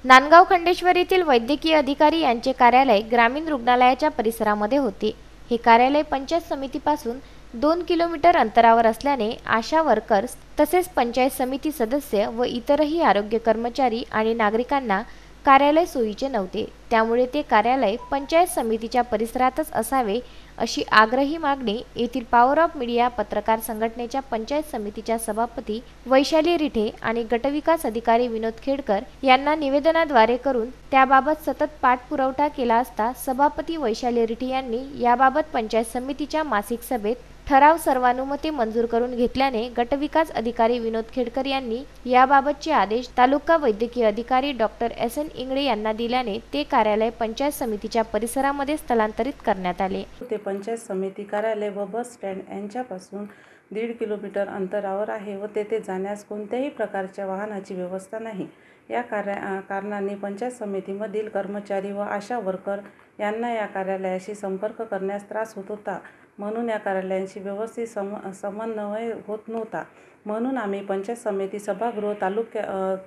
नांदगाव खंडेश्वर येथील वैद्यकीय अधिकारी यांचे कार्यालय ग्रामीण रुग्णालयाच्या परिसरामध्ये होते। हे कार्यालय पंचायत समितीपासून 2 किलोमीटर अंतरावर असल्याने आशा वर्कर्स तसेच पंचायत समिती सदस्य व इतरही आरोग्य कर्मचारी आणि नागरिकांना कार्यालय सोयीचे नव्हते। त्यामुळे ते कार्यालय पंचायत समितीच्या परिसरातच असावे अशी आग्रही मागणी येथील पॉवर ऑफ मीडिया पत्रकार संघटनेच्या पंचायत समितीच्या सभापती वैशाली रिठे आणि गटविकास अधिकारी विनोद खेडकर यांना निवेदनाद्वारे करून त्याबाबत सतत पाठपुरावा केला असता सभापती वैशाली रिठे यांनी याबाबत पंचायत समितीच्या मासिक सभेत ठराव सर्वानुमते मंजूर करून घेतल्याने गटविकास अधिकारी विनोद खेडकर यांनी याबाबतचे आदेश तालुका वैद्यकीय अधिकारी डॉक्टर एस.एन. इंगळे यांना दिल्याने ते कार्यालय पंचायत समितीच्या परिसरामध्ये स्थलांतरित करण्यात आले। ते पंचायत समिती कार्यालय व बस स्टँड यांच्यापासून 1.5 किलोमीटर अंतरावर आहे व तेथे जाण्यास कोणत्याही प्रकारच्या वाहनाची व्यवस्था नाही। या कारणाने पंचायत समितीमधील कर्मचारी व आशा वर्कर यांना या कार्यालयाशी संपर्क करण्यास त्रास होत होता। म्हणून या कार्यालयांशी व्यवस्थित समन्वय होत नव्हता। म्हणून आम्ही पंचायत समिती सभागृह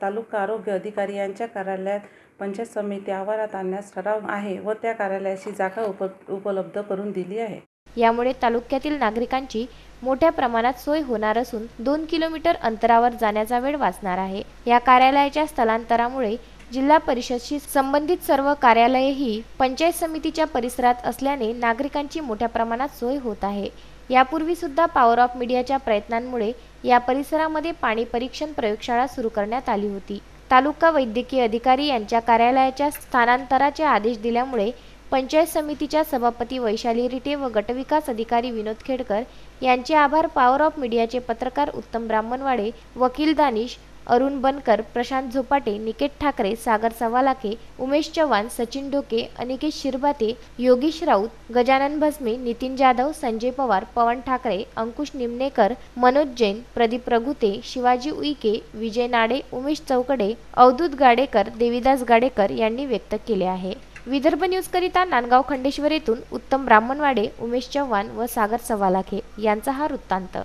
तालुका आरोग्य अधिकारी यांच्या कार्यालयात पंचायत समिती आवारात आणण्यास ठराव आहे व त्या कार्यालयाची जागा उपलब्ध करून दिली आहे। यामुळे तालुक्यातील नागरिकांची मोठ्या प्रमाणात सोय होणार असून 2 किलोमीटर अंतरावर जाण्याचा वेळ वाचणार आहे। या कार्यालयाच्या स्थलांतरामुळे जिल्हा परिषदशी संबंधित सर्व कार्यालयेही पंचायत समितीच्या परिसरात असल्याने नागरिकांची मोठ्या प्रमाणात सोय होत आहे। यापूर्वी सुद्धा पॉवर ऑफ मीडियाच्या प्रयत्नांमुळे या परिसरामध्ये पाणी परीक्षण प्रयोगशाळा सुरू करण्यात आली होती। तालुका वैद्यकीय अधिकारी यांच्या कार्यालयाच्या स्थानांतराचे आदेश दिल्यामुळे पंचायत समितीच्या सभापती वैशाली रिठे व गटविकास अधिकारी विनोद खेडकर यांचे आभार पॉवर ऑफ मीडियाचे पत्रकार उत्तम ब्राह्मणवाडे, वकील दानिश, अरुण बनकर, प्रशांत झोपाटे, निकेत ठाकरे, सागर सवालाखे, उमेश चव्हाण, सचिन ढोके, अनिकेत शिरभाते, योगेश राऊत, गजानन भस्मे, नितीन जाधव, संजय पवार, पवन ठाकरे, अंकुश निमनेकर, मनोज जैन, प्रदीप रघुते, शिवाजी उईके, विजय नाडे, उमेश चौकडे, अवधूत गाडेकर, देविदास गाडेकर यांनी व्यक्त केले आहे। विदर्भ न्यूज करिता नांदगाव खंडेश्वर येथून उत्तम ब्राह्मणवाडे, उमेश चव्हाण व सागर सवालाखे यांचा हा वृत्तांत।